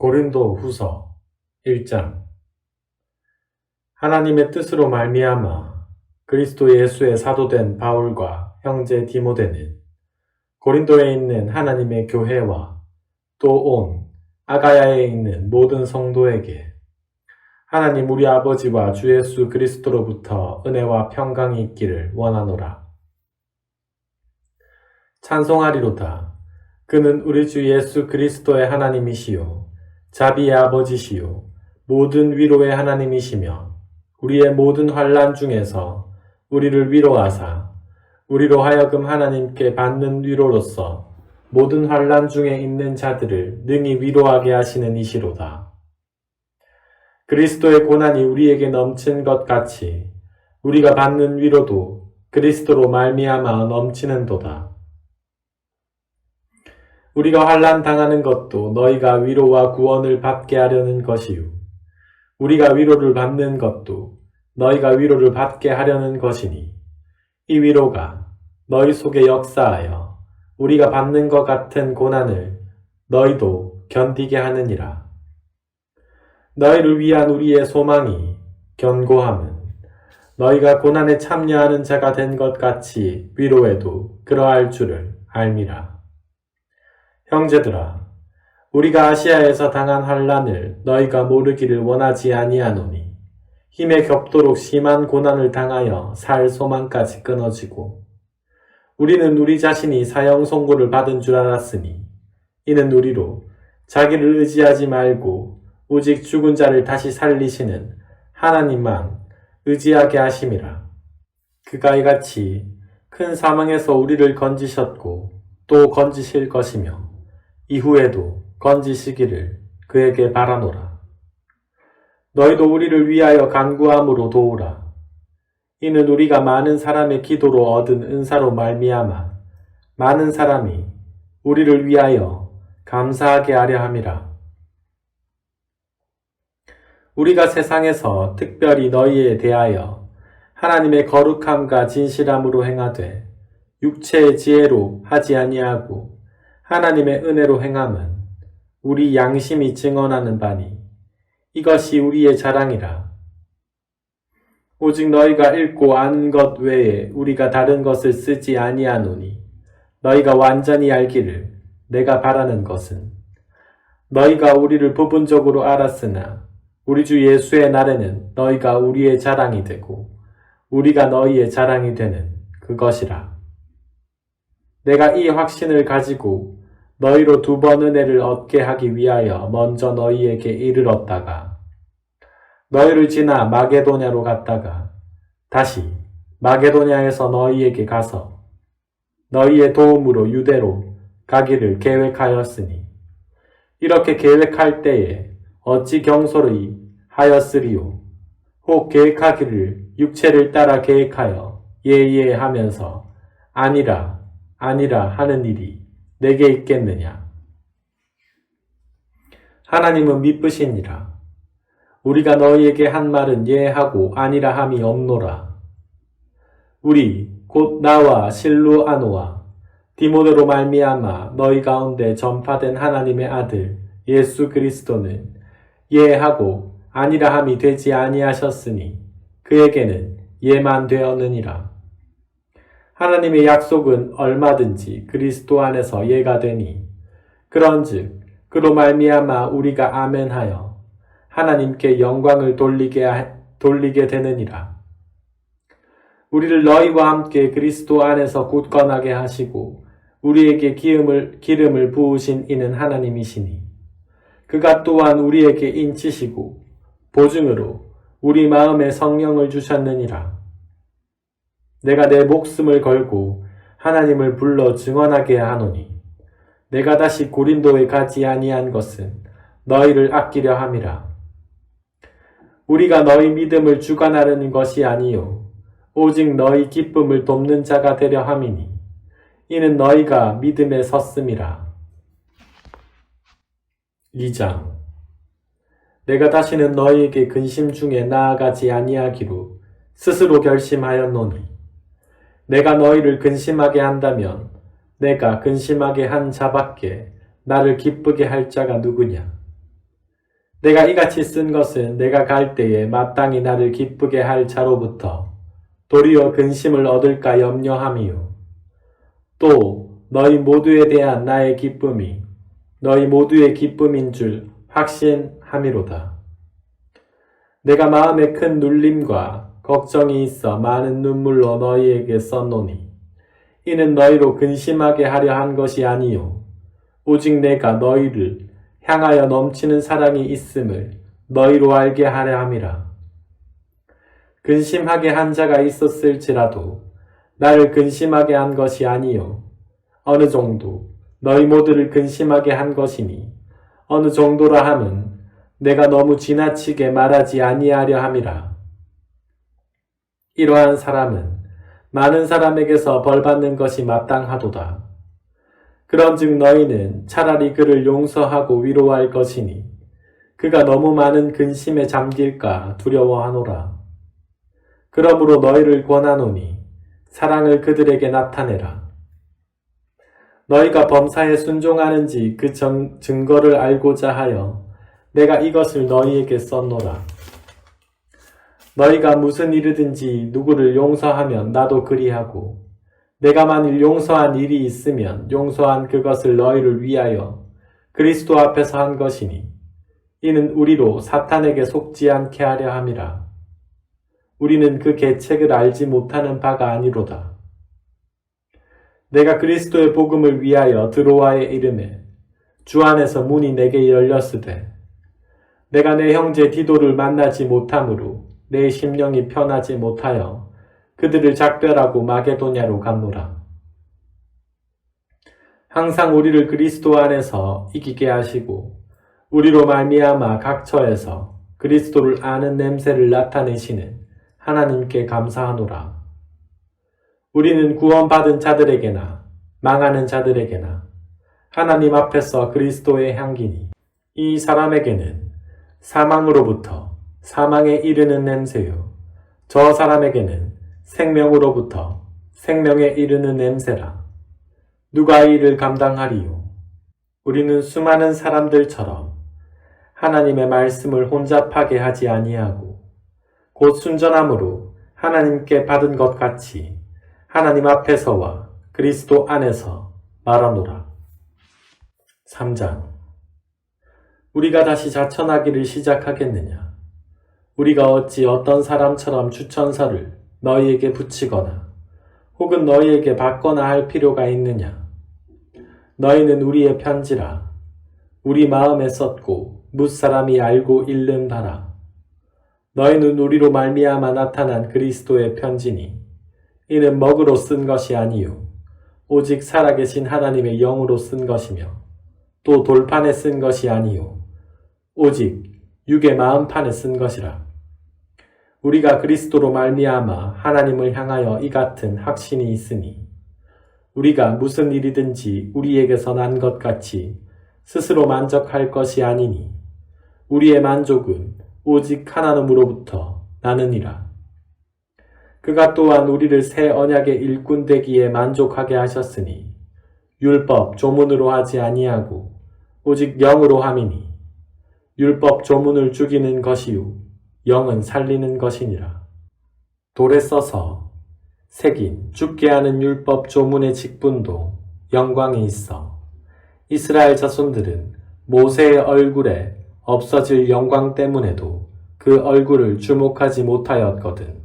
고린도 후서 1장. 하나님의 뜻으로 말미암아 그리스도 예수의 사도된 바울과 형제 디모데는 고린도에 있는 하나님의 교회와 또 온 아가야에 있는 모든 성도에게 하나님 우리 아버지와 주 예수 그리스도로부터 은혜와 평강이 있기를 원하노라. 찬송하리로다. 그는 우리 주 예수 그리스도의 하나님이시요 자비의 아버지시요 모든 위로의 하나님이시며 우리의 모든 환난 중에서 우리를 위로하사 우리로 하여금 하나님께 받는 위로로서 모든 환난 중에 있는 자들을 능히 위로하게 하시는 이시로다. 그리스도의 고난이 우리에게 넘친 것 같이 우리가 받는 위로도 그리스도로 말미암아 넘치는도다. 우리가 환난 당하는 것도 너희가 위로와 구원을 받게 하려는 것이요 우리가 위로를 받는 것도 너희가 위로를 받게 하려는 것이니 이 위로가 너희 속에 역사하여 우리가 받는 것 같은 고난을 너희도 견디게 하느니라. 너희를 위한 우리의 소망이 견고함은 너희가 고난에 참여하는 자가 된 것 같이 위로에도 그러할 줄을 알미라. 형제들아, 우리가 아시아에서 당한 환난을 너희가 모르기를 원하지 아니하노니 힘에 겹도록 심한 고난을 당하여 살 소망까지 끊어지고 우리는 우리 자신이 사형 선고를 받은 줄 알았으니 이는 우리로 자기를 의지하지 말고 오직 죽은 자를 다시 살리시는 하나님만 의지하게 하심이라. 그가 이같이 큰 사망에서 우리를 건지셨고 또 건지실 것이며 이후에도 건지시기를 그에게 바라노라. 너희도 우리를 위하여 간구함으로 도우라. 이는 우리가 많은 사람의 기도로 얻은 은사로 말미암아 많은 사람이 우리를 위하여 감사하게 하려 함이라. 우리가 세상에서 특별히 너희에 대하여 하나님의 거룩함과 진실함으로 행하되 육체의 지혜로 하지 아니하고 하나님의 은혜로 행함은 우리 양심이 증언하는 바니 이것이 우리의 자랑이라. 오직 너희가 읽고 아는 것 외에 우리가 다른 것을 쓰지 아니하노니 너희가 완전히 알기를 내가 바라는 것은 너희가 우리를 부분적으로 알았으나 우리 주 예수의 날에는 너희가 우리의 자랑이 되고 우리가 너희의 자랑이 되는 그것이라. 내가 이 확신을 가지고 너희로 2번 은혜를 얻게 하기 위하여 먼저 너희에게 이르렀다가 너희를 지나 마게도냐로 갔다가 다시 마게도냐에서 너희에게 가서 너희의 도움으로 유대로 가기를 계획하였으니 이렇게 계획할 때에 어찌 경솔히 하였으리요. 혹 계획하기를 육체를 따라 계획하여 예예 하면서 아니라 아니라 하는 일이 내게 있겠느냐. 하나님은 미쁘시니라. 우리가 너희에게 한 말은 예하고 아니라 함이 없노라. 우리 곧 나와 실루아노와 디모데로 말미암아 너희 가운데 전파된 하나님의 아들 예수 그리스도는 예하고 아니라 함이 되지 아니하셨으니 그에게는 예만 되었느니라. 하나님의 약속은 얼마든지 그리스도 안에서 예가 되니 그런즉 그로 말미암아 우리가 아멘하여 하나님께 영광을 돌리게 되느니라. 우리를 너희와 함께 그리스도 안에서 굳건하게 하시고 우리에게 기름을 부으신 이는 하나님이시니 그가 또한 우리에게 인치시고 보증으로 우리 마음에 성령을 주셨느니라. 내가 내 목숨을 걸고 하나님을 불러 증언하게 하노니 내가 다시 고린도에 가지 아니한 것은 너희를 아끼려 함이라. 우리가 너희 믿음을 주관하려는 것이 아니요 오직 너희 기쁨을 돕는 자가 되려 함이니 이는 너희가 믿음에 섰음이라. 2장. 내가 다시는 너희에게 근심 중에 나아가지 아니하기로 스스로 결심하였노니 내가 너희를 근심하게 한다면 내가 근심하게 한 자밖에 나를 기쁘게 할 자가 누구냐. 내가 이같이 쓴 것은 내가 갈 때에 마땅히 나를 기쁘게 할 자로부터 도리어 근심을 얻을까 염려함이요. 또 너희 모두에 대한 나의 기쁨이 너희 모두의 기쁨인 줄 확신함이로다. 내가 마음에 큰 눌림과 걱정이 있어 많은 눈물로 너희에게 썼노니 이는 너희로 근심하게 하려 한 것이 아니요 오직 내가 너희를 향하여 넘치는 사랑이 있음을 너희로 알게 하려 함이라. 근심하게 한 자가 있었을지라도 나를 근심하게 한 것이 아니요 어느 정도 너희 모두를 근심하게 한 것이니 어느 정도라 함은 내가 너무 지나치게 말하지 아니하려 함이라. 이러한 사람은 많은 사람에게서 벌받는 것이 마땅하도다. 그런즉 너희는 차라리 그를 용서하고 위로할 것이니 그가 너무 많은 근심에 잠길까 두려워하노라. 그러므로 너희를 권하노니 사랑을 그들에게 나타내라. 너희가 범사에 순종하는지 그 증거를 알고자 하여 내가 이것을 너희에게 썼노라. 너희가 무슨 일이든지 누구를 용서하면 나도 그리하고 내가 만일 용서한 일이 있으면 용서한 그것을 너희를 위하여 그리스도 앞에서 한 것이니 이는 우리로 사탄에게 속지 않게 하려 함이라. 우리는 그 계책을 알지 못하는 바가 아니로다. 내가 그리스도의 복음을 위하여 드로아에 이르매 주 안에서 문이 내게 열렸으되 내가 내 형제 디도를 만나지 못함으로 내 심령이 편하지 못하여 그들을 작별하고 마게도냐로 갔노라. 항상 우리를 그리스도 안에서 이기게 하시고 우리로 말미암아 각 처에서 그리스도를 아는 냄새를 나타내시는 하나님께 감사하노라. 우리는 구원받은 자들에게나 망하는 자들에게나 하나님 앞에서 그리스도의 향기니 이 사람에게는 사망으로부터 사망에 이르는 냄새요 저 사람에게는 생명으로부터 생명에 이르는 냄새라. 누가 이 일을 감당하리요? 우리는 수많은 사람들처럼 하나님의 말씀을 혼잡하게 하지 아니하고 곧 순전함으로 하나님께 받은 것 같이 하나님 앞에서와 그리스도 안에서 말하노라. 3장. 우리가 다시 자천하기를 시작하겠느냐? 우리가 어찌 어떤 사람처럼 추천서를 너희에게 붙이거나 혹은 너희에게 받거나 할 필요가 있느냐? 너희는 우리의 편지라. 우리 마음에 썼고 뭇사람이 알고 읽는 바라. 너희는 우리로 말미암아 나타난 그리스도의 편지니 이는 먹으로 쓴 것이 아니요 오직 살아계신 하나님의 영으로 쓴 것이며 또 돌판에 쓴 것이 아니요 오직 육의 마음판에 쓴 것이라. 우리가 그리스도로 말미암아 하나님을 향하여 이 같은 확신이 있으니 우리가 무슨 일이든지 우리에게서 난 것 같이 스스로 만족할 것이 아니니 우리의 만족은 오직 하나님으로부터 나느니라. 그가 또한 우리를 새 언약의 일꾼 되기에 만족하게 하셨으니 율법 조문으로 하지 아니하고 오직 영으로 함이니 율법 조문을 죽이는 것이요 영은 살리는 것이니라. 돌에 써서 새긴 죽게 하는 율법 조문의 직분도 영광이 있어 이스라엘 자손들은 모세의 얼굴에 없어질 영광 때문에도 그 얼굴을 주목하지 못하였거든.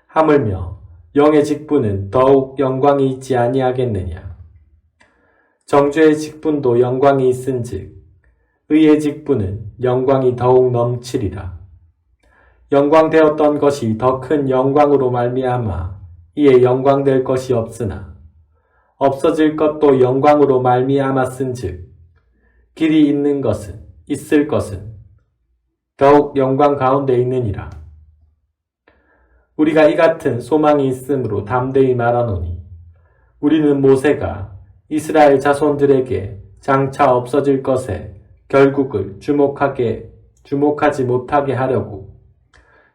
하물며 영의 직분은 더욱 영광이 있지 아니하겠느냐. 정죄의 직분도 영광이 있은즉 의의 직분은 영광이 더욱 넘치리라. 영광되었던 것이 더 큰 영광으로 말미암아 이에 영광될 것이 없으나 없어질 것도 영광으로 말미암았은즉 길이 있는 것은 있을 것은 더욱 영광 가운데 있느니라. 우리가 이 같은 소망이 있으므로 담대히 말하노니 우리는 모세가 이스라엘 자손들에게 장차 없어질 것에 결국을 주목하지 못하게 하려고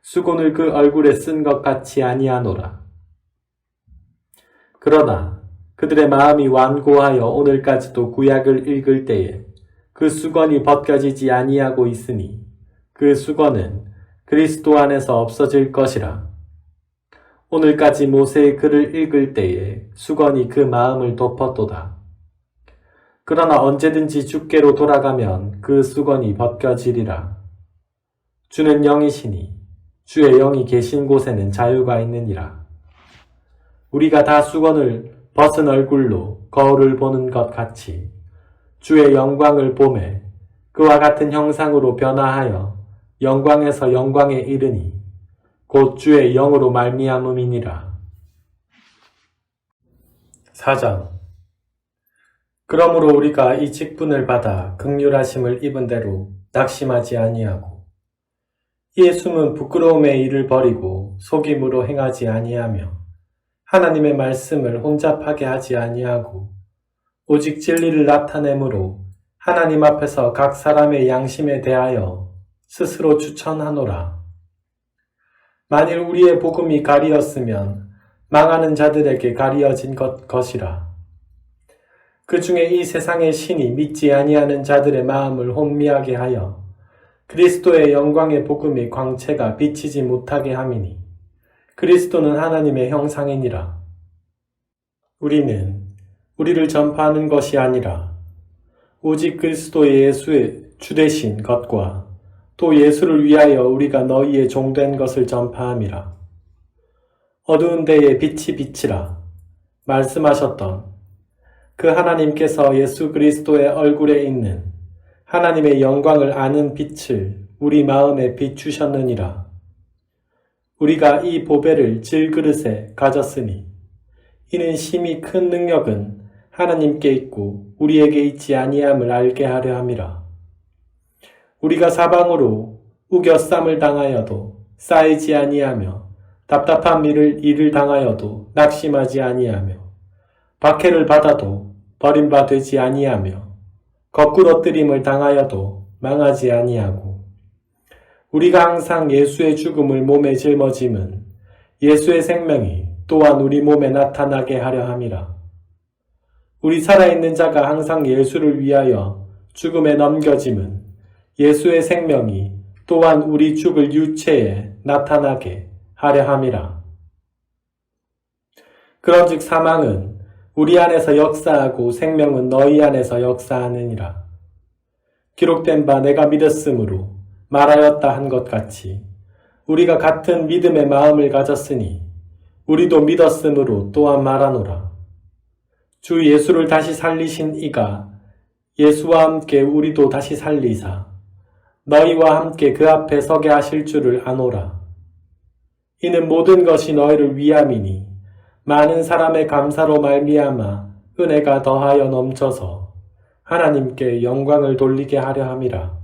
수곤을 그 얼굴에 쓴 것 같이 아니하노라. 그러나 그들의 마음이 완고하여 오늘까지도 구약을 읽을 때에 그 수건이 벗겨지지 아니하고 있으니 그 수건은 그리스도 안에서 없어질 것이라. 오늘까지 모세의 글을 읽을 때에 수건이 그 마음을 덮었도다. 그러나 언제든지 주께로 돌아가면 그 수건이 벗겨지리라. 주는 영이시니 주의 영이 계신 곳에는 자유가 있느니라. 우리가 다 수건을 벗은 얼굴로 거울을 보는 것 같이 주의 영광을 보매 그와 같은 형상으로 변화하여 영광에서 영광에 이르니 곧 주의 영으로 말미암음이니라. 4장. 그러므로 우리가 이 직분을 받아 긍휼하심을 입은 대로 낙심하지 아니하고 이에 숨은 부끄러움의 일을 버리고 속임으로 행하지 아니하며 하나님의 말씀을 혼잡하게 하지 아니하고 오직 진리를 나타내므로 하나님 앞에서 각 사람의 양심에 대하여 스스로 추천하노라. 만일 우리의 복음이 가리었으면 망하는 자들에게 가리어진 것이라. 그 중에 이 세상의 신이 믿지 아니하는 자들의 마음을 혼미하게 하여 그리스도의 영광의 복음의 광채가 비치지 못하게 함이니 그리스도는 하나님의 형상이니라. 우리는 우리를 전파하는 것이 아니라 오직 그리스도 예수의 주되신 것과 또 예수를 위하여 우리가 너희의 종된 것을 전파함이라. 어두운 데에 빛이 비치라 말씀하셨던 그 하나님께서 예수 그리스도의 얼굴에 있는 하나님의 영광을 아는 빛을 우리 마음에 비추셨느니라. 우리가 이 보배를 질그릇에 가졌으니 이는 심히 큰 능력은 하나님께 있고 우리에게 있지 아니함을 알게 하려 함이라. 우리가 사방으로 우겨쌈을 당하여도 쌓이지 아니하며 답답한 일을 당하여도 낙심하지 아니하며 박해를 받아도 버림바 되지 아니하며 거꾸로 뜨림을 당하여도 망하지 아니하고 우리가 항상 예수의 죽음을 몸에 짊어짐은 예수의 생명이 또한 우리 몸에 나타나게 하려 함이라. 우리 살아있는 자가 항상 예수를 위하여 죽음에 넘겨짐은 예수의 생명이 또한 우리 죽을 유체에 나타나게 하려 함이라. 그런즉 사망은 우리 안에서 역사하고 생명은 너희 안에서 역사하느니라. 기록된 바 내가 믿었으므로 말하였다 한 것 같이 우리가 같은 믿음의 마음을 가졌으니 우리도 믿었으므로 또한 말하노라. 주 예수를 다시 살리신 이가 예수와 함께 우리도 다시 살리사 너희와 함께 그 앞에 서게 하실 줄을 아노라. 이는 모든 것이 너희를 위함이니 많은 사람의 감사로 말미암아 은혜가 더하여 넘쳐서 하나님께 영광을 돌리게 하려 함이라.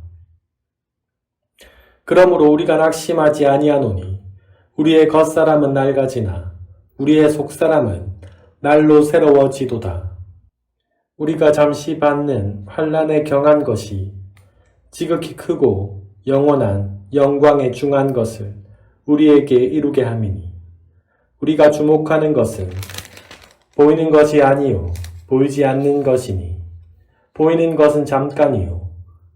그러므로 우리가 낙심하지 아니하노니 우리의 겉사람은 낡아지나 우리의 속사람은 날로 새로워지도다. 우리가 잠시 받는 환난에 경한 것이 지극히 크고 영원한 영광에 중한 것을 우리에게 이루게 함이니 우리가 주목하는 것은 보이는 것이 아니요 보이지 않는 것이니 보이는 것은 잠깐이요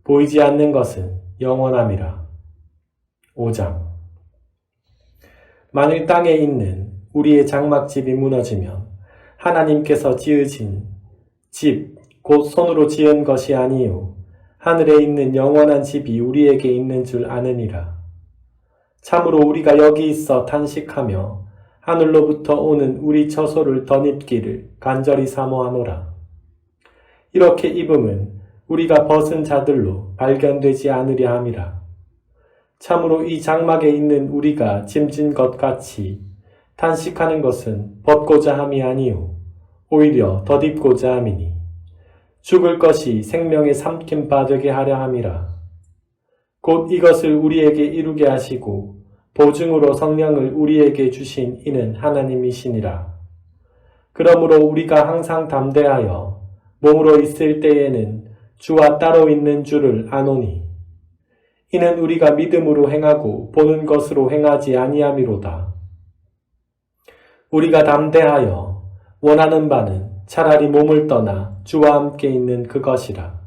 보이지 않는 것은 영원함이라. 5장. 만일 땅에 있는 우리의 장막집이 무너지면 하나님께서 지으신 집, 곧 손으로 지은 것이 아니요 하늘에 있는 영원한 집이 우리에게 있는 줄 아느니라. 참으로 우리가 여기 있어 탄식하며 하늘로부터 오는 우리 처소를 덧입기를 간절히 사모하노라. 이렇게 입음은 우리가 벗은 자들로 발견되지 않으려 함이라. 참으로 이 장막에 있는 우리가 짐진 것 같이 탄식하는 것은 벗고자 함이 아니요 오히려 덧입고자 함이니 죽을 것이 생명의 삼킴 바 되게 하려 함이라. 곧 이것을 우리에게 이루게 하시고 보증으로 성령을 우리에게 주신 이는 하나님이시니라. 그러므로 우리가 항상 담대하여 몸으로 있을 때에는 주와 따로 있는 줄을 아노니 이는 우리가 믿음으로 행하고 보는 것으로 행하지 아니함이로다. 우리가 담대하여 원하는 바는 차라리 몸을 떠나 주와 함께 있는 그것이라.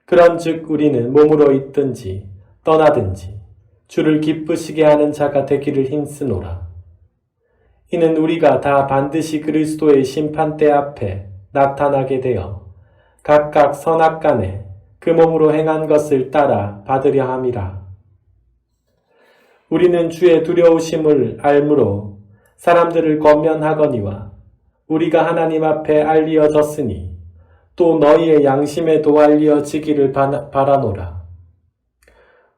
그런즉 우리는 몸으로 있든지 떠나든지 주를 기쁘시게 하는 자가 되기를 힘쓰노라. 이는 우리가 다 반드시 그리스도의 심판대 앞에 나타나게 되어 각각 선악간에 그 몸으로 행한 것을 따라 받으려 함이라. 우리는 주의 두려우심을 알므로 사람들을 권면하거니와 우리가 하나님 앞에 알리어졌으니 또 너희의 양심에도 알리어지기를 바라노라.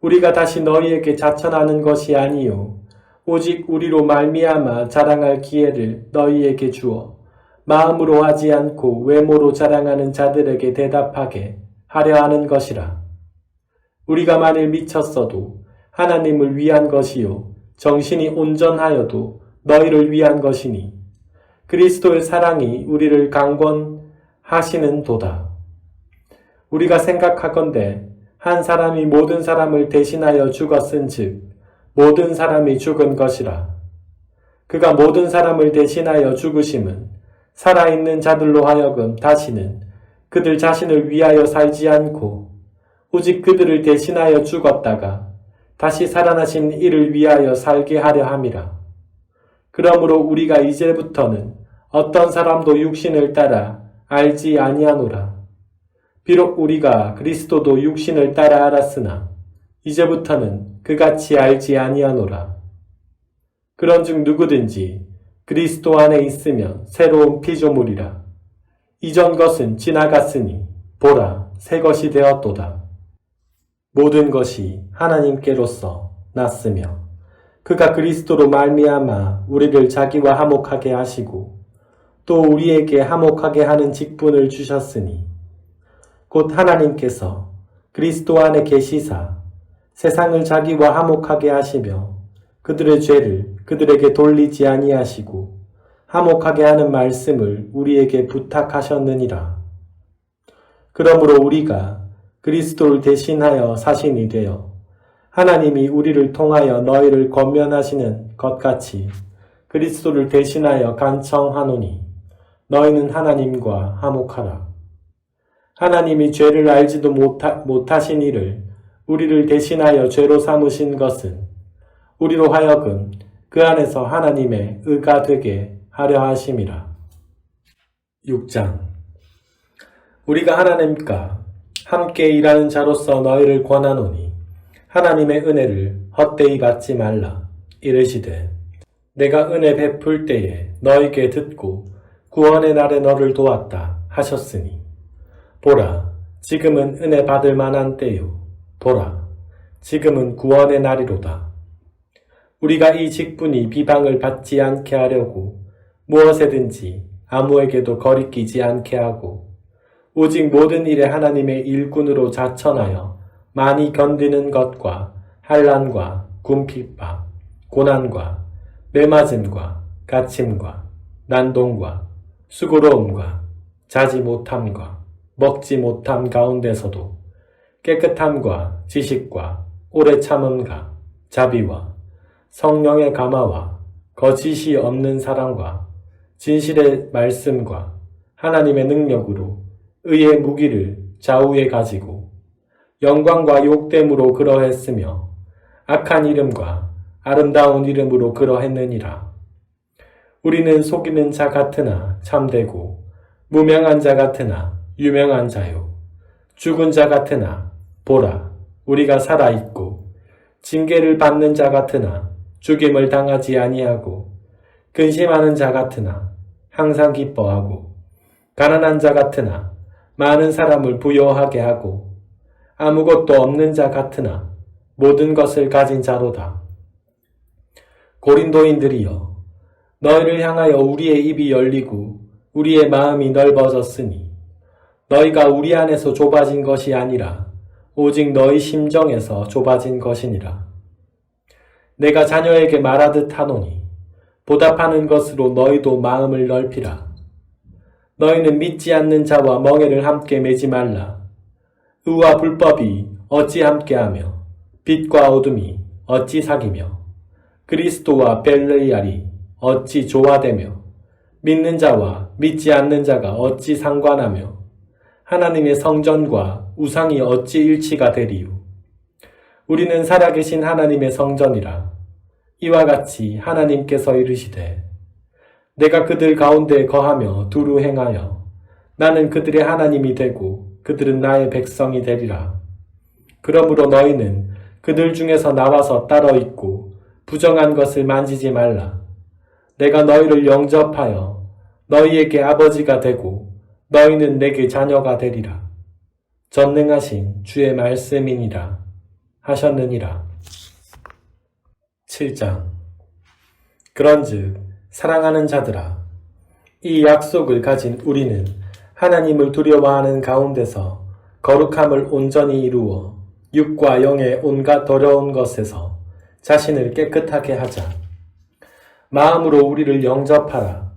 우리가 다시 너희에게 자천하는 것이 아니요 오직 우리로 말미암아 자랑할 기회를 너희에게 주어 마음으로 하지 않고 외모로 자랑하는 자들에게 대답하게 하려 하는 것이라. 우리가 만일 미쳤어도 하나님을 위한 것이요 정신이 온전하여도 너희를 위한 것이니 그리스도의 사랑이 우리를 강권하시는 도다. 우리가 생각하건대 한 사람이 모든 사람을 대신하여 죽었은즉 모든 사람이 죽은 것이라. 그가 모든 사람을 대신하여 죽으심은 살아있는 자들로 하여금 다시는 그들 자신을 위하여 살지 않고 오직 그들을 대신하여 죽었다가 다시 살아나신 이를 위하여 살게 하려 함이라. 그러므로 우리가 이제부터는 어떤 사람도 육신을 따라 알지 아니하노라. 비록 우리가 그리스도도 육신을 따라 알았으나 이제부터는 그같이 알지 아니하노라. 그런즉 누구든지 그리스도 안에 있으면 새로운 피조물이라. 이전 것은 지나갔으니 보라 새 것이 되었도다. 모든 것이 하나님께로서 났으며 그가 그리스도로 말미암아 우리를 자기와 화목하게 하시고 또 우리에게 화목하게 하는 직분을 주셨으니 곧 하나님께서 그리스도 안에 계시사 세상을 자기와 화목하게 하시며 그들의 죄를 그들에게 돌리지 아니하시고 화목하게 하는 말씀을 우리에게 부탁하셨느니라. 그러므로 우리가 그리스도를 대신하여 사신이 되어 하나님이 우리를 통하여 너희를 권면하시는 것 같이 그리스도를 대신하여 간청하노니 너희는 하나님과 화목하라. 하나님이 죄를 알지도 못하신 이를 우리를 대신하여 죄로 삼으신 것은 우리로 하여금 그 안에서 하나님의 의가 되게 하려 하심이라. 6장. 우리가 하나님과 함께 일하는 자로서 너희를 권하노니 하나님의 은혜를 헛되이 받지 말라. 이르시되 내가 은혜 베풀 때에 너희에게 듣고 구원의 날에 너를 도왔다 하셨으니 보라 지금은 은혜 받을 만한 때요 보라 지금은 구원의 날이로다. 우리가 이 직분이 비방을 받지 않게 하려고 무엇에든지 아무에게도 거리끼지 않게 하고 오직 모든 일에 하나님의 일꾼으로 자천하여 많이 견디는 것과 환난과 궁핍과 고난과 매맞음과 갇힘과 난동과 수고로움과 자지 못함과 먹지 못함 가운데서도 깨끗함과 지식과 오래 참음과 자비와 성령의 감화와 거짓이 없는 사랑과 진실의 말씀과 하나님의 능력으로 의의 무기를 좌우에 가지고 영광과 욕됨으로 그러했으며 악한 이름과 아름다운 이름으로 그러했느니라. 우리는 속이는 자 같으나 참되고 무명한 자 같으나 유명한 자요 죽은 자 같으나 보라 우리가 살아있고 징계를 받는 자 같으나 죽임을 당하지 아니하고 근심하는 자 같으나 항상 기뻐하고 가난한 자 같으나 많은 사람을 부여하게 하고 아무것도 없는 자 같으나 모든 것을 가진 자로다. 고린도인들이여 너희를 향하여 우리의 입이 열리고 우리의 마음이 넓어졌으니 너희가 우리 안에서 좁아진 것이 아니라 오직 너희 심정에서 좁아진 것이니라. 내가 자녀에게 말하듯 하노니 보답하는 것으로 너희도 마음을 넓히라. 너희는 믿지 않는 자와 멍에를 함께 매지 말라. 의와 불법이 어찌 함께하며 빛과 어둠이 어찌 사귀며 그리스도와 벨레알이 어찌 조화되며 믿는 자와 믿지 않는 자가 어찌 상관하며 하나님의 성전과 우상이 어찌 일치가 되리요. 우리는 살아계신 하나님의 성전이라. 이와 같이 하나님께서 이르시되 내가 그들 가운데 거하며 두루 행하여 나는 그들의 하나님이 되고 그들은 나의 백성이 되리라. 그러므로 너희는 그들 중에서 나와서 따러 있고 부정한 것을 만지지 말라. 내가 너희를 영접하여 너희에게 아버지가 되고 너희는 내게 자녀가 되리라. 전능하신 주의 말씀이니라 하셨느니라. 7장. 그런즉 사랑하는 자들아, 이 약속을 가진 우리는 하나님을 두려워하는 가운데서 거룩함을 온전히 이루어 육과 영의 온갖 더러운 것에서 자신을 깨끗하게 하자. 마음으로 우리를 영접하라.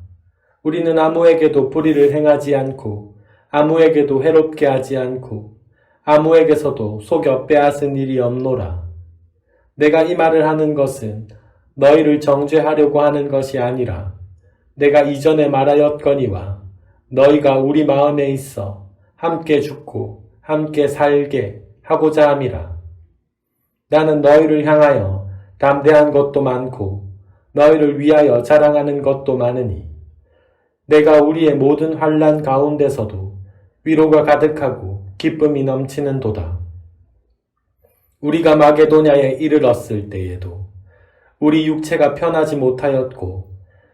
우리는 아무에게도 불의를 행하지 않고 아무에게도 해롭게 하지 않고 아무에게서도 속여 빼앗은 일이 없노라. 내가 이 말을 하는 것은 너희를 정죄하려고 하는 것이 아니라 내가 이전에 말하였거니와 너희가 우리 마음에 있어 함께 죽고 함께 살게 하고자 함이라. 나는 너희를 향하여 담대한 것도 많고 너희를 위하여 자랑하는 것도 많으니 내가 우리의 모든 환난 가운데서도 위로가 가득하고 기쁨이 넘치는 도다. 우리가 마게도냐에 이르렀을 때에도 우리 육체가 편하지 못하였고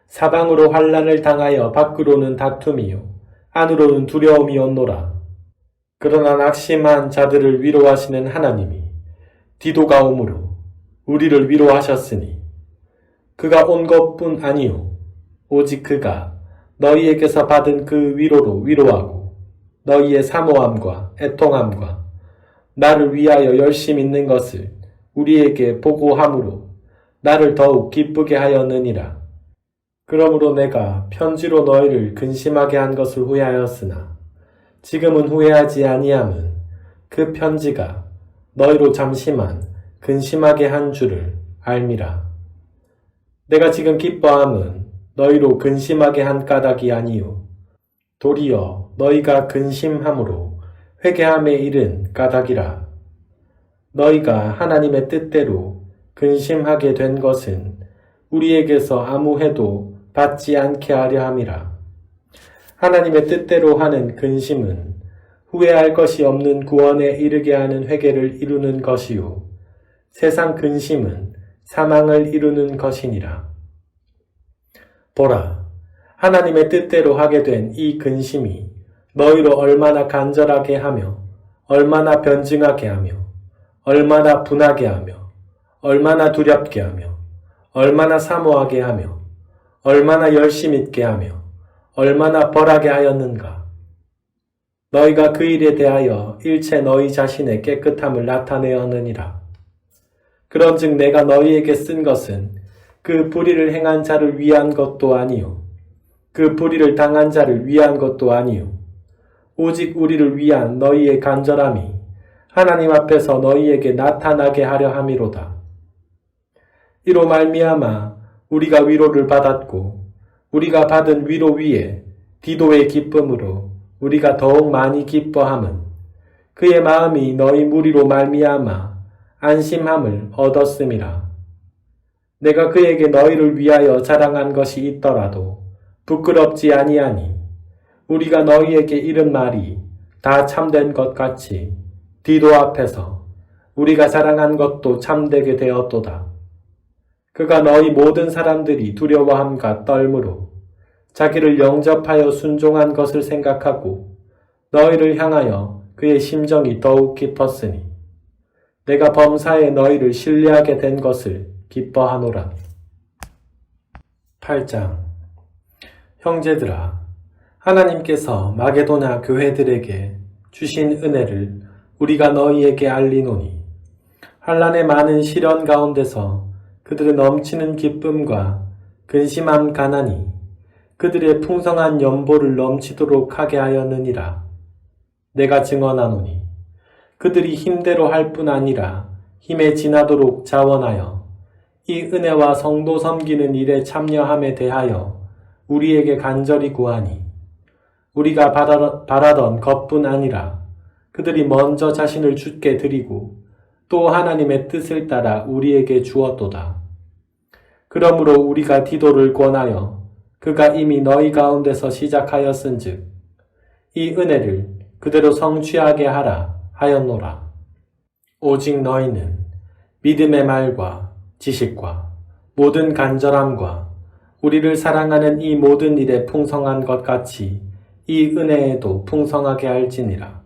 사방으로 환난을 당하여 밖으로는 다툼이요 안으로는 두려움이었노라. 그러나 낙심한 자들을 위로하시는 하나님이 디도가 오므로 우리를 위로하셨으니 그가 온 것뿐 아니요 오직 그가 너희에게서 받은 그 위로로 위로하고 너희의 사모함과 애통함과 나를 위하여 열심 있는 것을 우리에게 보고함으로 나를 더욱 기쁘게 하였느니라. 그러므로 내가 편지로 너희를 근심하게 한 것을 후회하였으나 지금은 후회하지 아니함은 그 편지가 너희로 잠시만 근심하게 한 줄을 알미라. 내가 지금 기뻐함은 너희로 근심하게 한 까닭이 아니요 도리어 너희가 근심함으로 회개함에 이른 까닭이라. 너희가 하나님의 뜻대로 근심하게 된 것은 우리에게서 아무 해도 받지 않게 하려 함이라. 하나님의 뜻대로 하는 근심은 후회할 것이 없는 구원에 이르게 하는 회개를 이루는 것이요 세상 근심은 사망을 이루는 것이니라. 보라, 하나님의 뜻대로 하게 된 이 근심이 너희로 얼마나 간절하게 하며 얼마나 변증하게 하며 얼마나 분하게 하며 얼마나 두렵게 하며 얼마나 사모하게 하며 얼마나 열심 있게 하며 얼마나 벌하게 하였는가. 너희가 그 일에 대하여 일체 너희 자신의 깨끗함을 나타내었느니라. 그런즉 내가 너희에게 쓴 것은 그 불의를 행한 자를 위한 것도 아니요 그 불의를 당한 자를 위한 것도 아니요 오직 우리를 위한 너희의 간절함이 하나님 앞에서 너희에게 나타나게 하려 함이로다. 이로 말미암아 우리가 위로를 받았고 우리가 받은 위로 위에 디도의 기쁨으로 우리가 더욱 많이 기뻐함은 그의 마음이 너희 무리로 말미암아 안심함을 얻었음이라. 내가 그에게 너희를 위하여 자랑한 것이 있더라도 부끄럽지 아니하니 우리가 너희에게 이른 말이 다 참된 것 같이 디도 앞에서 우리가 자랑한 것도 참되게 되었도다. 그가 너희 모든 사람들이 두려워함과 떨므로 자기를 영접하여 순종한 것을 생각하고 너희를 향하여 그의 심정이 더욱 깊었으니 내가 범사에 너희를 신뢰하게 된 것을 기뻐하노라. 8장. 형제들아, 하나님께서 마게도냐 교회들에게 주신 은혜를 우리가 너희에게 알리노니 환난의 많은 시련 가운데서 그들의 넘치는 기쁨과 근심한 가난이 그들의 풍성한 연보를 넘치도록 하게 하였느니라. 내가 증언하노니 그들이 힘대로 할 뿐 아니라 힘에 지나도록 자원하여 이 은혜와 성도 섬기는 일에 참여함에 대하여 우리에게 간절히 구하니 우리가 바라던 것뿐 아니라 그들이 먼저 자신을 주께 드리고 또 하나님의 뜻을 따라 우리에게 주었도다. 그러므로 우리가 디도를 권하여 그가 이미 너희 가운데서 시작하였은즉 이 은혜를 그대로 성취하게 하라 하였노라. 오직 너희는 믿음의 말과 지식과 모든 간절함과 우리를 사랑하는 이 모든 일에 풍성한 것 같이 이 은혜에도 풍성하게 할지니라.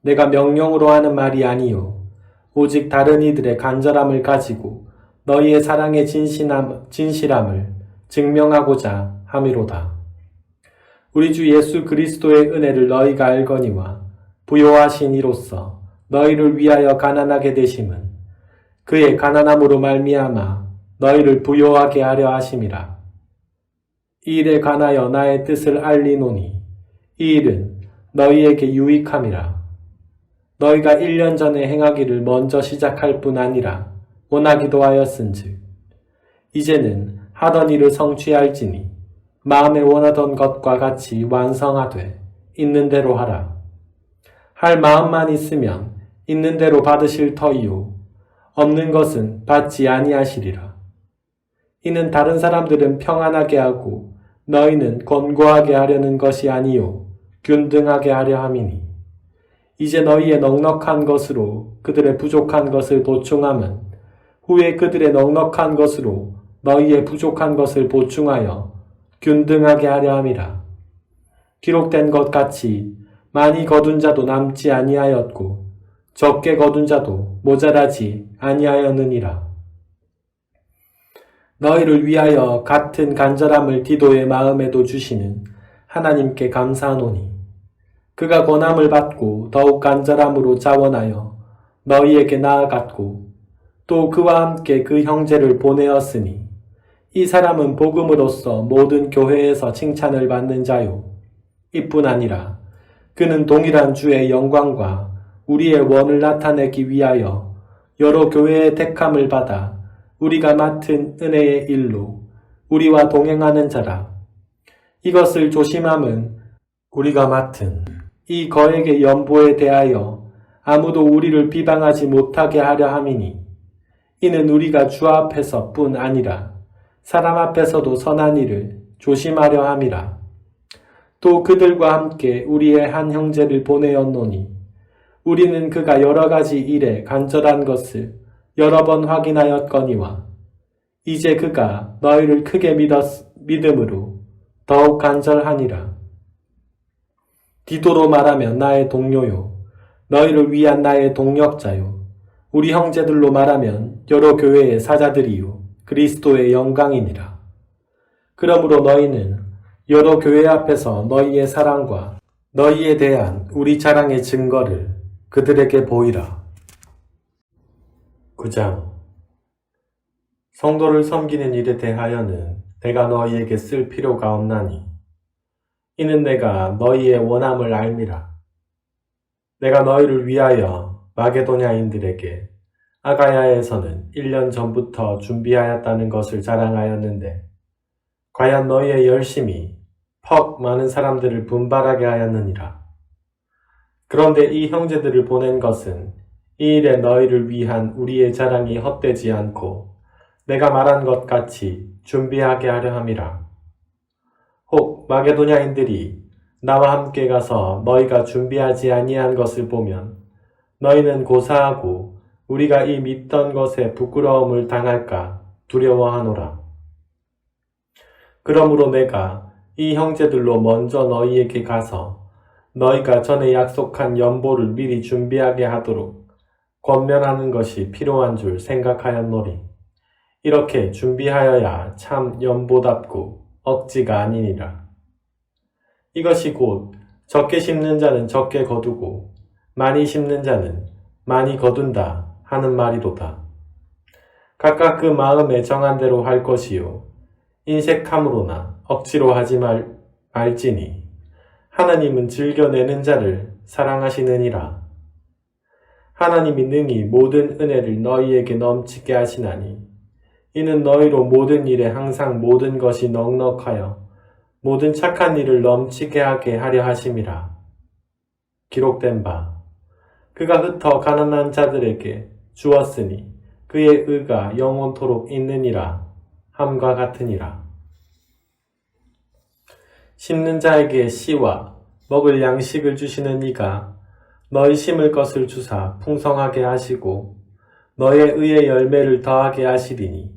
내가 명령으로 하는 말이 아니요 오직 다른 이들의 간절함을 가지고 너희의 사랑의 진실함을 증명하고자 함이로다. 우리 주 예수 그리스도의 은혜를 너희가 알거니와 부요하신 이로써 너희를 위하여 가난하게 되심은 그의 가난함으로 말미암아 너희를 부요하게 하려 하심이라. 이 일에 관하여 나의 뜻을 알리노니 이 일은 너희에게 유익함이라. 너희가 1년 전에 행하기를 먼저 시작할 뿐 아니라 원하기도 하였은즉 이제는 하던 일을 성취할지니 마음에 원하던 것과 같이 완성하되 있는 대로 하라. 할 마음만 있으면 있는 대로 받으실 터이요 없는 것은 받지 아니하시리라. 이는 다른 사람들은 평안하게 하고 너희는 권고하게 하려는 것이 아니요 균등하게 하려 함이니 이제 너희의 넉넉한 것으로 그들의 부족한 것을 보충함은 후에 그들의 넉넉한 것으로 너희의 부족한 것을 보충하여 균등하게 하려 함이라. 기록된 것 같이 많이 거둔 자도 남지 아니하였고 적게 거둔 자도 모자라지 아니하였느니라. 너희를 위하여 같은 간절함을 디도의 마음에도 주시는 하나님께 감사하노니 그가 권함을 받고 더욱 간절함으로 자원하여 너희에게 나아갔고 또 그와 함께 그 형제를 보내었으니 이 사람은 복음으로써 모든 교회에서 칭찬을 받는 자요 이뿐 아니라 그는 동일한 주의 영광과 우리의 원을 나타내기 위하여 여러 교회의 택함을 받아 우리가 맡은 은혜의 일로 우리와 동행하는 자라. 이것을 조심함은 우리가 맡은 이 거액의 연보에 대하여 아무도 우리를 비방하지 못하게 하려 함이니 이는 우리가 주 앞에서 뿐 아니라 사람 앞에서도 선한 일을 조심하려 함이라. 또 그들과 함께 우리의 한 형제를 보내었노니 우리는 그가 여러 가지 일에 간절한 것을 여러 번 확인하였거니와 이제 그가 너희를 크게 믿음으로 더욱 간절하니라. 디도로 말하면 나의 동료요 너희를 위한 나의 동력자요 우리 형제들로 말하면 여러 교회의 사자들이요 그리스도의 영광이니라. 그러므로 너희는 여러 교회 앞에서 너희의 사랑과 너희에 대한 우리 자랑의 증거를 그들에게 보이라. 9장 성도를 섬기는 일에 대하여는 내가 너희에게 쓸 필요가 없나니 이는 내가 너희의 원함을 알미라. 내가 너희를 위하여 마게도냐인들에게 아가야에서는 1년 전부터 준비하였다는 것을 자랑하였는데 과연 너희의 열심이 퍽 많은 사람들을 분발하게 하였느니라. 그런데 이 형제들을 보낸 것은 이 일에 너희를 위한 우리의 자랑이 헛되지 않고 내가 말한 것 같이 준비하게 하려 함이라. 혹 마게도냐인들이 나와 함께 가서 너희가 준비하지 아니한 것을 보면 너희는 고사하고 우리가 이 믿던 것에 부끄러움을 당할까 두려워하노라. 그러므로 내가 이 형제들로 먼저 너희에게 가서 너희가 전에 약속한 연보를 미리 준비하게 하도록 권면하는 것이 필요한 줄 생각하였노니 이렇게 준비하여야 참 연보답고 억지가 아니니라. 이것이 곧 적게 심는 자는 적게 거두고 많이 심는 자는 많이 거둔다 하는 말이로다. 각각 그 마음에 정한 대로 할 것이요 인색함으로나 억지로 하지 말지니 하나님은 즐겨내는 자를 사랑하시느니라. 하나님이 능히 모든 은혜를 너희에게 넘치게 하시나니 이는 너희로 모든 일에 항상 모든 것이 넉넉하여 모든 착한 일을 넘치게 하게 하려 하심이라. 기록된 바 그가 흩어 가난한 자들에게 주었으니 그의 의가 영원토록 있느니라 함과 같으니라. 심는 자에게 씨와 먹을 양식을 주시는 이가 너희 심을 것을 주사 풍성하게 하시고 너의 의의 열매를 더하게 하시리니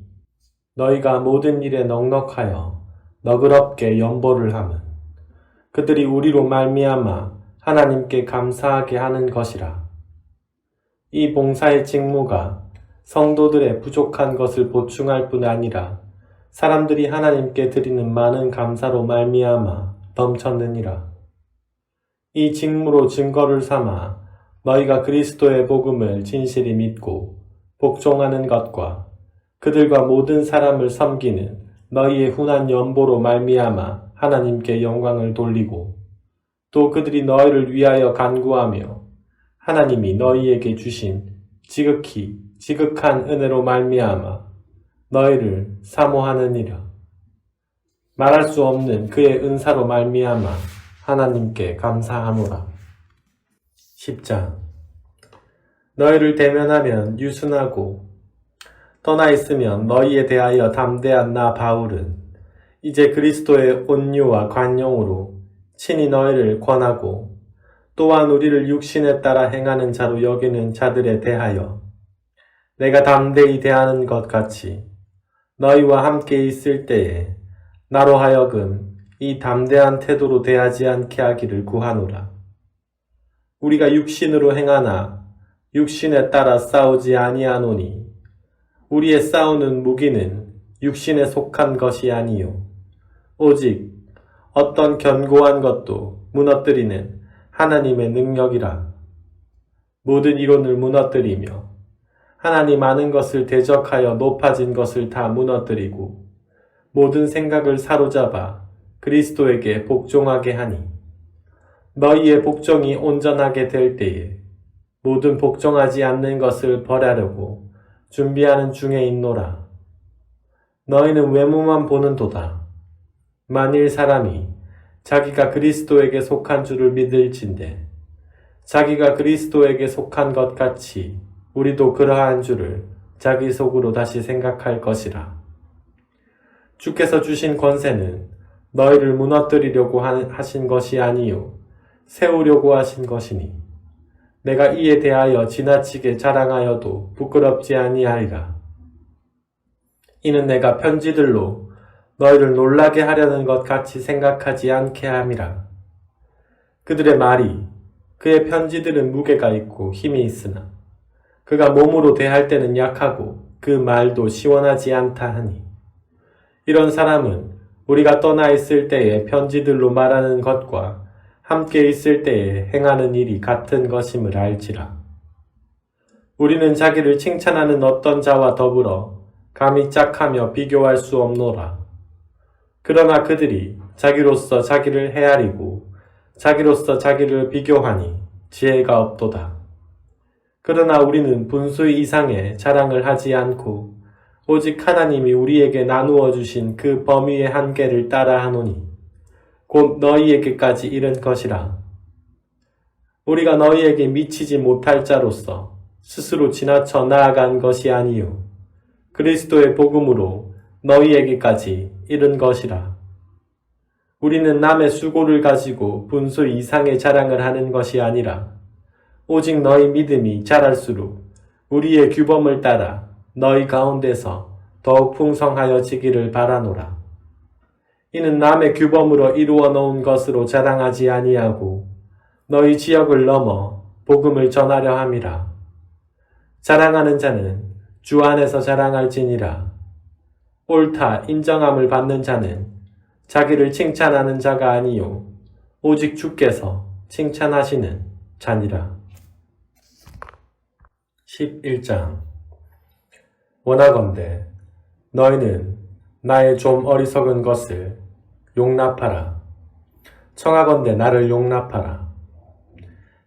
너희가 모든 일에 넉넉하여 너그럽게 연보를 함은 그들이 우리로 말미암아 하나님께 감사하게 하는 것이라. 이 봉사의 직무가 성도들의 부족한 것을 보충할 뿐 아니라 사람들이 하나님께 드리는 많은 감사로 말미암아 넘쳤느니라. 이 직무로 증거를 삼아 너희가 그리스도의 복음을 진실히 믿고 복종하는 것과 그들과 모든 사람을 섬기는 너희의 훈한 연보로 말미암아 하나님께 영광을 돌리고 또 그들이 너희를 위하여 간구하며 하나님이 너희에게 주신 지극한 은혜로 말미암아 너희를 사모하느니라. 말할 수 없는 그의 은사로 말미암아 하나님께 감사하노라. 10장. 너희를 대면하면 유순하고 떠나 있으면 너희에 대하여 담대한 나 바울은 이제 그리스도의 온유와 관용으로 친히 너희를 권하고 또한 우리를 육신에 따라 행하는 자로 여기는 자들에 대하여 내가 담대히 대하는 것 같이 너희와 함께 있을 때에 나로 하여금 이 담대한 태도로 대하지 않게 하기를 구하노라. 우리가 육신으로 행하나 육신에 따라 싸우지 아니하노니 우리의 싸우는 무기는 육신에 속한 것이 아니요 오직 어떤 견고한 것도 무너뜨리는 하나님의 능력이라. 모든 이론을 무너뜨리며 하나님 아는 것을 대적하여 높아진 것을 다 무너뜨리고 모든 생각을 사로잡아 그리스도에게 복종하게 하니 너희의 복종이 온전하게 될 때에 모든 복종하지 않는 것을 벌하려고 준비하는 중에 있노라. 너희는 외모만 보는 도다. 만일 사람이 자기가 그리스도에게 속한 줄을 믿을진대 자기가 그리스도에게 속한 것 같이 우리도 그러한 줄을 자기 속으로 다시 생각할 것이라. 주께서 주신 권세는 너희를 무너뜨리려고 하신 것이 아니요 세우려고 하신 것이니 내가 이에 대하여 지나치게 자랑하여도 부끄럽지 아니하리라. 이는 내가 편지들로 너희를 놀라게 하려는 것 같이 생각하지 않게 함이라. 그들의 말이 그의 편지들은 무게가 있고 힘이 있으나 그가 몸으로 대할 때는 약하고 그 말도 시원하지 않다 하니 이런 사람은 우리가 떠나 있을 때에 편지들로 말하는 것과 함께 있을 때에 행하는 일이 같은 것임을 알지라. 우리는 자기를 칭찬하는 어떤 자와 더불어 감히 짝하며 비교할 수 없노라. 그러나 그들이 자기로서 자기를 헤아리고 자기로서 자기를 비교하니 지혜가 없도다. 그러나 우리는 분수 이상의 자랑을 하지 않고 오직 하나님이 우리에게 나누어 주신 그 범위의 한계를 따라 하노니 곧 너희에게까지 이른 것이라. 우리가 너희에게 미치지 못할 자로서 스스로 지나쳐 나아간 것이 아니요 그리스도의 복음으로 너희에게까지 이른 것이라. 우리는 남의 수고를 가지고 분수 이상의 자랑을 하는 것이 아니라 오직 너희 믿음이 자랄수록 우리의 규범을 따라 너희 가운데서 더욱 풍성하여지기를 바라노라. 이는 남의 규범으로 이루어 놓은 것으로 자랑하지 아니하고 너희 지역을 넘어 복음을 전하려 함이라. 자랑하는 자는 주 안에서 자랑할지니라. 옳다 인정함을 받는 자는 자기를 칭찬하는 자가 아니요 오직 주께서 칭찬하시는 자니라. 11장. 원하건대 너희는 나의 좀 어리석은 것을 용납하라. 청하건대 나를 용납하라.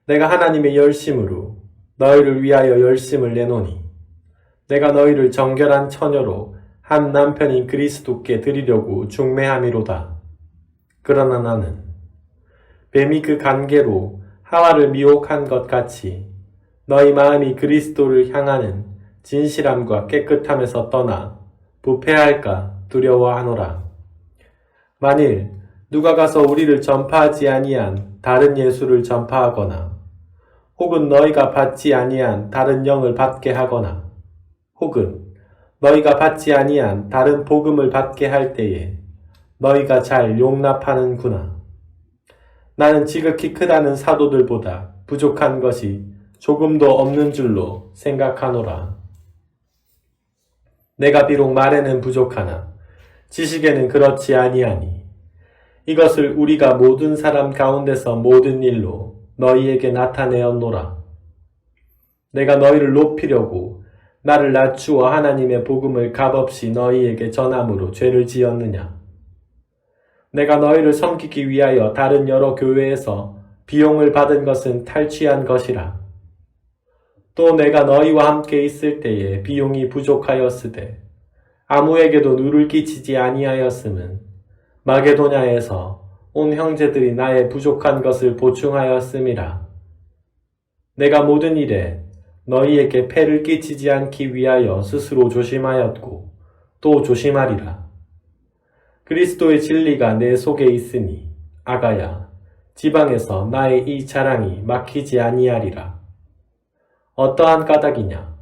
내가 하나님의 열심으로 너희를 위하여 열심을 내노니 내가 너희를 정결한 처녀로 한 남편인 그리스도께 드리려고 중매함이로다. 그러나 나는 뱀이 그 관계로 하와를 미혹한 것 같이 너희 마음이 그리스도를 향하는 진실함과 깨끗함에서 떠나 부패할까 두려워하노라. 만일 누가 가서 우리를 전파하지 아니한 다른 예수를 전파하거나 혹은 너희가 받지 아니한 다른 영을 받게 하거나 혹은 너희가 받지 아니한 다른 복음을 받게 할 때에 너희가 잘 용납하는구나. 나는 지극히 크다는 사도들보다 부족한 것이 조금도 없는 줄로 생각하노라. 내가 비록 말에는 부족하나 지식에는 그렇지 아니하니 이것을 우리가 모든 사람 가운데서 모든 일로 너희에게 나타내었노라. 내가 너희를 높이려고 나를 낮추어 하나님의 복음을 값없이 너희에게 전함으로 죄를 지었느냐? 내가 너희를 섬기기 위하여 다른 여러 교회에서 비용을 받은 것은 탈취한 것이라. 또 내가 너희와 함께 있을 때에 비용이 부족하였으되 아무에게도 누를 끼치지 아니하였음은 마게도냐에서 온 형제들이 나의 부족한 것을 보충하였음이라. 내가 모든 일에 너희에게 폐를 끼치지 않기 위하여 스스로 조심하였고 또 조심하리라. 그리스도의 진리가 내 속에 있으니 아가야 지방에서 나의 이 자랑이 막히지 아니하리라. 어떠한 까닭이냐?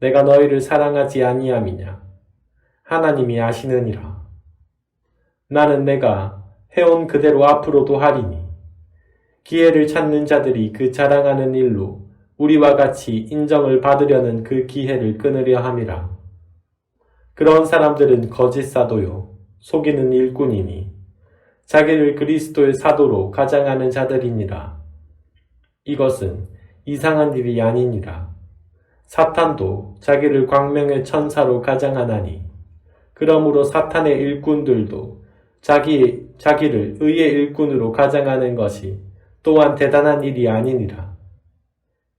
내가 너희를 사랑하지 아니함이냐? 하나님이 아시느니라. 나는 내가 해온 그대로 앞으로도 하리니 기회를 찾는 자들이 그 자랑하는 일로 우리와 같이 인정을 받으려는 그 기회를 끊으려 함이라. 그런 사람들은 거짓 사도요 속이는 일꾼이니 자기를 그리스도의 사도로 가장하는 자들이니라. 이것은 이상한 일이 아니니라. 사탄도 자기를 광명의 천사로 가장하나니 그러므로 사탄의 일꾼들도 자기를 의의 일꾼으로 가장하는 것이 또한 대단한 일이 아니니라.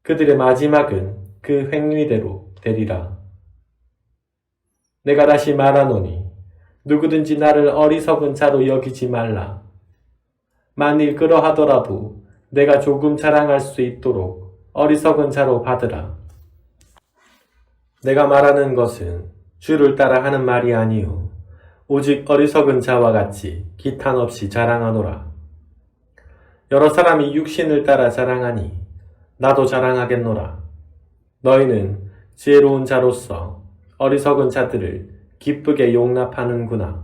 그들의 마지막은 그 행위대로 되리라. 내가 다시 말하노니 누구든지 나를 어리석은 자로 여기지 말라. 만일 그러하더라도 내가 조금 자랑할 수 있도록 어리석은 자로 받으라. 내가 말하는 것은 주를 따라 하는 말이 아니요 오직 어리석은 자와 같이 기탄 없이 자랑하노라. 여러 사람이 육신을 따라 자랑하니 나도 자랑하겠노라. 너희는 지혜로운 자로서 어리석은 자들을 기쁘게 용납하는구나.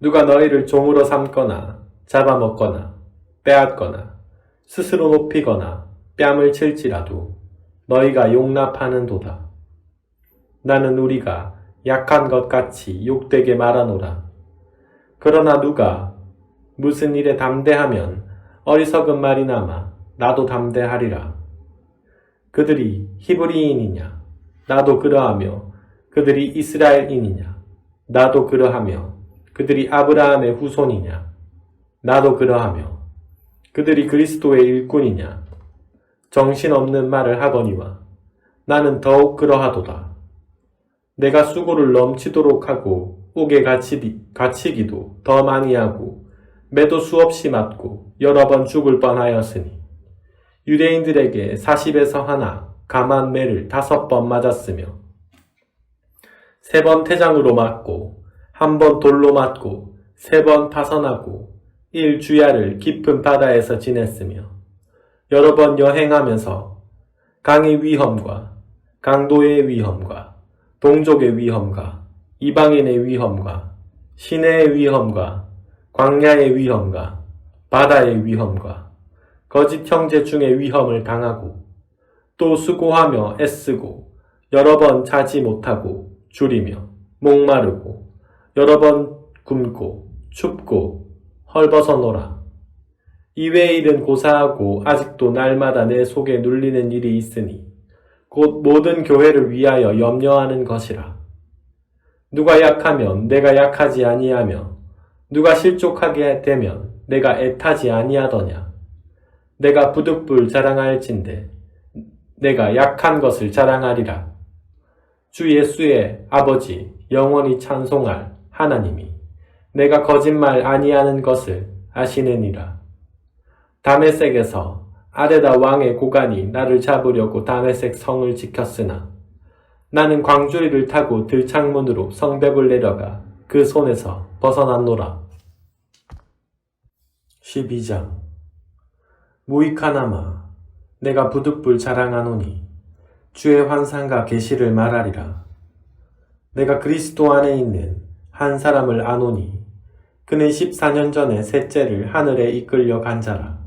누가 너희를 종으로 삼거나 잡아먹거나 빼앗거나 스스로 높이거나 뺨을 칠지라도 너희가 용납하는도다. 나는 우리가 약한 것 같이 욕되게 말하노라. 그러나 누가 무슨 일에 담대하면 어리석은 말이나마 나도 담대하리라. 그들이 히브리인이냐? 나도 그러하며 그들이 이스라엘인이냐? 나도 그러하며 그들이 아브라함의 후손이냐? 나도 그러하며 그들이 그리스도의 일꾼이냐? 정신없는 말을 하거니와 나는 더욱 그러하도다. 내가 수고를 넘치도록 하고 옥에 갇히기도 더 많이 하고 매도 수없이 맞고 여러 번 죽을 뻔하였으니 유대인들에게 40에서 하나 감한 매를 5번 맞았으며 3번 태장으로 맞고 1번 돌로 맞고 3번 파선하고 1주야를 깊은 바다에서 지냈으며 여러 번 여행하면서 강의 위험과 강도의 위험과 동족의 위험과 이방인의 위험과 시내의 위험과 광야의 위험과 바다의 위험과 거짓 형제 중의 위험을 당하고 또 수고하며 애쓰고 여러 번 자지 못하고 줄이며 목마르고 여러 번 굶고 춥고 헐벗어노라. 이외의 일은 고사하고 아직도 날마다 내 속에 눌리는 일이 있으니 곧 모든 교회를 위하여 염려하는 것이라. 누가 약하면 내가 약하지 아니하며 누가 실족하게 되면 내가 애타지 아니하더냐. 내가 부득불 자랑할진대 내가 약한 것을 자랑하리라. 주 예수의 아버지 영원히 찬송할 하나님이 내가 거짓말 아니하는 것을 아시느니라. 다메섹에서 아레다 왕의 고관이 나를 잡으려고 다메섹 성을 지켰으나 나는 광주리를 타고 들창문으로 성벽을 내려가 그 손에서 벗어났노라. 12장 무익하나마 내가 부득불 자랑하노니 주의 환상과 계시를 말하리라. 내가 그리스도 안에 있는 한 사람을 아노니 그는 14년 전에 셋째를 하늘에 이끌려 간 자라.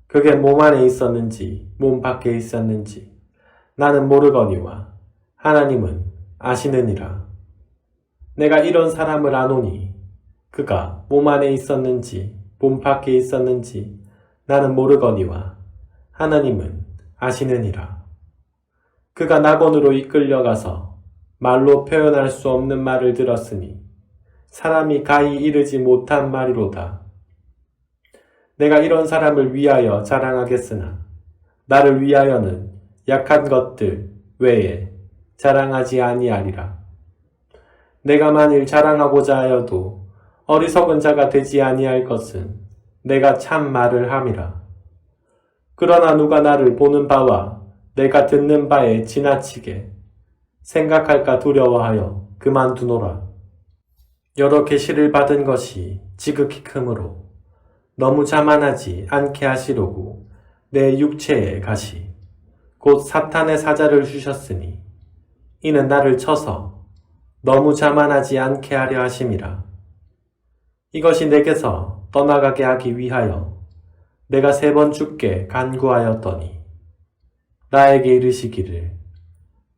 그게 몸 안에 있었는지 몸 밖에 있었는지 나는 모르거니와 하나님은 아시느니라. 내가 이런 사람을 아노니 그가 몸 안에 있었는지 몸 밖에 있었는지 나는 모르거니와 하나님은 아시느니라. 그가 낙원으로 이끌려가서 말로 표현할 수 없는 말을 들었으니 사람이 가히 이르지 못한 말이로다. 내가 이런 사람을 위하여 자랑하겠으나 나를 위하여는 약한 것들 외에 자랑하지 아니하리라. 내가 만일 자랑하고자 하여도 어리석은 자가 되지 아니할 것은 내가 참 말을 함이라. 그러나 누가 나를 보는 바와 내가 듣는 바에 지나치게 생각할까 두려워하여 그만두노라. 여러 계시를 받은 것이 지극히 크므로 너무 자만하지 않게 하시려고 내 육체에 가시 곧 사탄의 사자를 주셨으니 이는 나를 쳐서 너무 자만하지 않게 하려 하심이라. 이것이 내게서 떠나가게 하기 위하여 내가 3번 주께 간구하였더니 나에게 이르시기를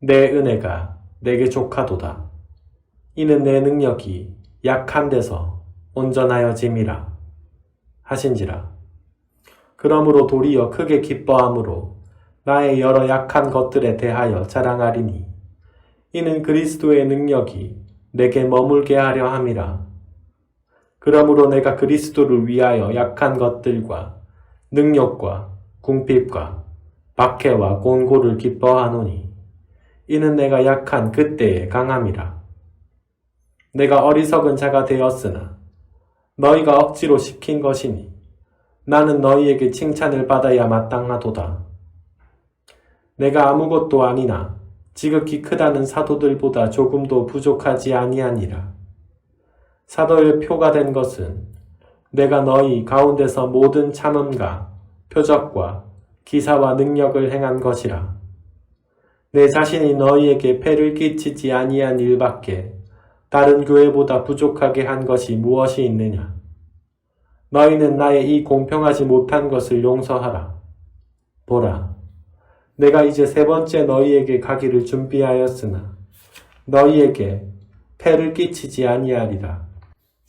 내 은혜가 내게 족하도다. 이는 내 능력이 약한 데서 온전하여짐이라 하신지라. 그러므로 도리어 크게 기뻐함으로 나의 여러 약한 것들에 대하여 자랑하리니 이는 그리스도의 능력이 내게 머물게 하려 함이라. 그러므로 내가 그리스도를 위하여 약한 것들과 능력과 궁핍과 박해와 곤고를 기뻐하노니 이는 내가 약한 그때에 강함이라. 내가 어리석은 자가 되었으나 너희가 억지로 시킨 것이니 나는 너희에게 칭찬을 받아야 마땅하도다. 내가 아무것도 아니나 지극히 크다는 사도들보다 조금도 부족하지 아니하니라. 사도의 표가 된 것은 내가 너희 가운데서 모든 참음과 표적과 기사와 능력을 행한 것이라. 내 자신이 너희에게 폐를 끼치지 아니한 일밖에 다른 교회보다 부족하게 한 것이 무엇이 있느냐? 너희는 나의 이 공평하지 못한 것을 용서하라. 보라, 내가 이제 3번째 너희에게 가기를 준비하였으나 너희에게 폐를 끼치지 아니하리라.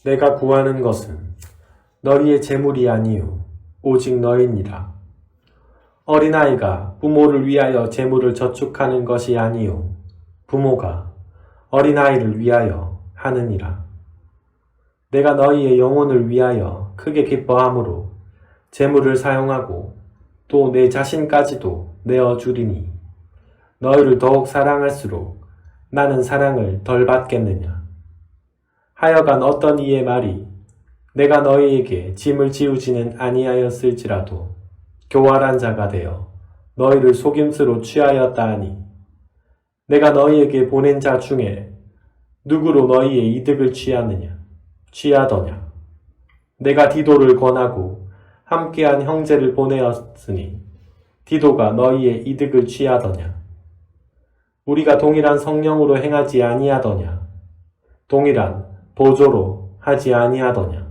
내가 구하는 것은 너희의 재물이 아니요 오직 너희니라. 어린아이가 부모를 위하여 재물을 저축하는 것이 아니요 부모가 어린아이를 위하여 하느니라. 내가 너희의 영혼을 위하여 크게 기뻐함으로 재물을 사용하고 또 내 자신까지도 내어주리니 너희를 더욱 사랑할수록 나는 사랑을 덜 받겠느냐. 하여간 어떤 이의 말이 내가 너희에게 짐을 지우지는 아니하였을지라도 교활한 자가 되어 너희를 속임수로 취하였다 하니 내가 너희에게 보낸 자 중에 누구로 너희의 이득을 취하더냐. 내가 디도를 권하고 함께한 형제를 보내었으니 디도가 너희의 이득을 취하더냐. 우리가 동일한 성령으로 행하지 아니하더냐. 동일한 보조로 하지 아니하더냐.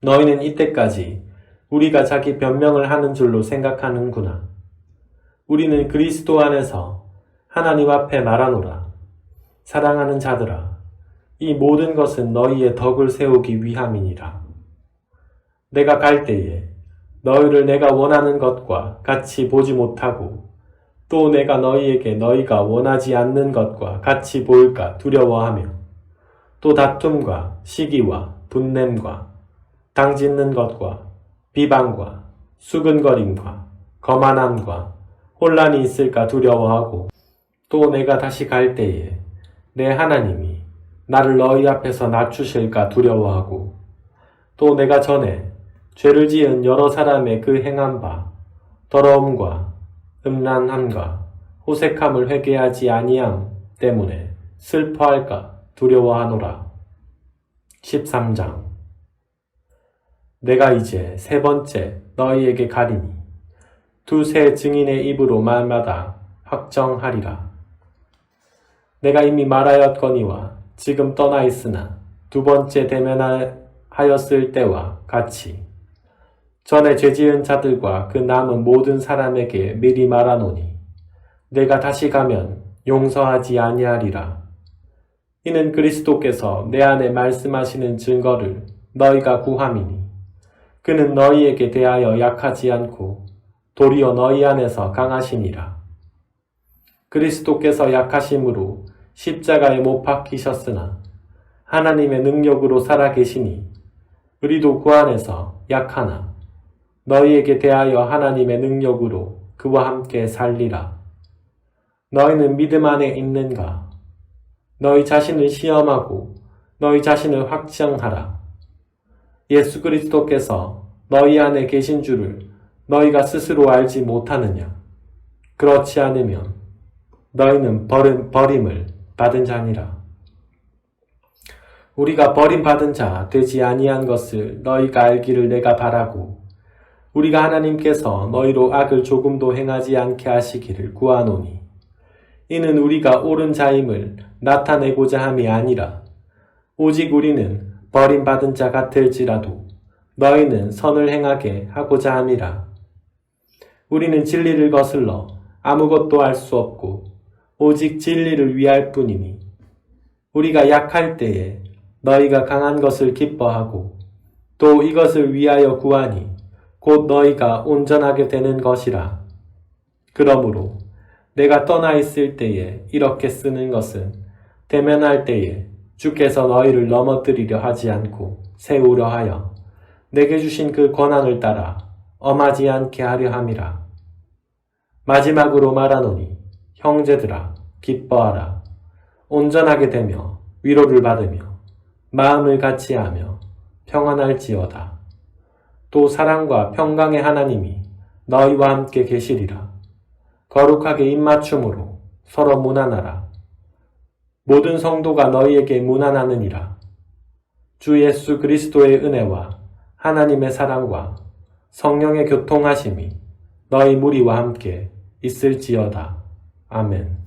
너희는 이때까지 우리가 자기 변명을 하는 줄로 생각하는구나. 우리는 그리스도 안에서 하나님 앞에 말하노라. 사랑하는 자들아, 이 모든 것은 너희의 덕을 세우기 위함이니라. 내가 갈 때에 너희를 내가 원하는 것과 같이 보지 못하고 또 내가 너희에게 너희가 원하지 않는 것과 같이 보일까 두려워하며 또 다툼과 시기와 분냄과 당짓는 것과 비방과 수근거림과 거만함과 혼란이 있을까 두려워하고 또 내가 다시 갈 때에 내 하나님이 나를 너희 앞에서 낮추실까 두려워하고 또 내가 전에 죄를 지은 여러 사람의 그 행한 바 더러움과 음란함과 호색함을 회개하지 아니함 때문에 슬퍼할까 두려워하노라. 13장. 내가 이제 세 번째 너희에게 가리니 두세 증인의 입으로 말마다 확정하리라. 내가 이미 말하였거니와 지금 떠나 있으나 두 번째 대면하였을 때와 같이 전에 죄지은 자들과 그 남은 모든 사람에게 미리 말하노니 내가 다시 가면 용서하지 아니하리라. 이는 그리스도께서 내 안에 말씀하시는 증거를 너희가 구함이니 그는 너희에게 대하여 약하지 않고 도리어 너희 안에서 강하시니라. 그리스도께서 약하심으로 십자가에 못 박히셨으나 하나님의 능력으로 살아계시니 우리도 그 안에서 약하나 너희에게 대하여 하나님의 능력으로 그와 함께 살리라. 너희는 믿음 안에 있는가? 너희 자신을 시험하고 너희 자신을 확정하라. 예수 그리스도께서 너희 안에 계신 줄을 너희가 스스로 알지 못하느냐? 그렇지 않으면 너희는 버림을 받은 자니라. 우리가 버림받은 자 되지 아니한 것을 너희가 알기를 내가 바라고 우리가 하나님께서 너희로 악을 조금도 행하지 않게 하시기를 구하노니 이는 우리가 옳은 자임을 나타내고자 함이 아니라 오직 우리는 버림받은 자 같을지라도 너희는 선을 행하게 하고자 함이라. 우리는 진리를 거슬러 아무것도 할 수 없고 오직 진리를 위할 뿐이니 우리가 약할 때에 너희가 강한 것을 기뻐하고 또 이것을 위하여 구하니 곧 너희가 온전하게 되는 것이라. 그러므로 내가 떠나 있을 때에 이렇게 쓰는 것은 대면할 때에 주께서 너희를 넘어뜨리려 하지 않고 세우려 하여 내게 주신 그 권한을 따라 엄하지 않게 하려 함이라. 마지막으로 말하노니 형제들아 기뻐하라. 온전하게 되며 위로를 받으며 마음을 같이하며 평안할지어다. 또 사랑과 평강의 하나님이 너희와 함께 계시리라. 거룩하게 입맞춤으로 서로 문안하라. 모든 성도가 너희에게 문안하느니라. 주 예수 그리스도의 은혜와 하나님의 사랑과 성령의 교통하심이 너희 무리와 함께 있을지어다. 아멘.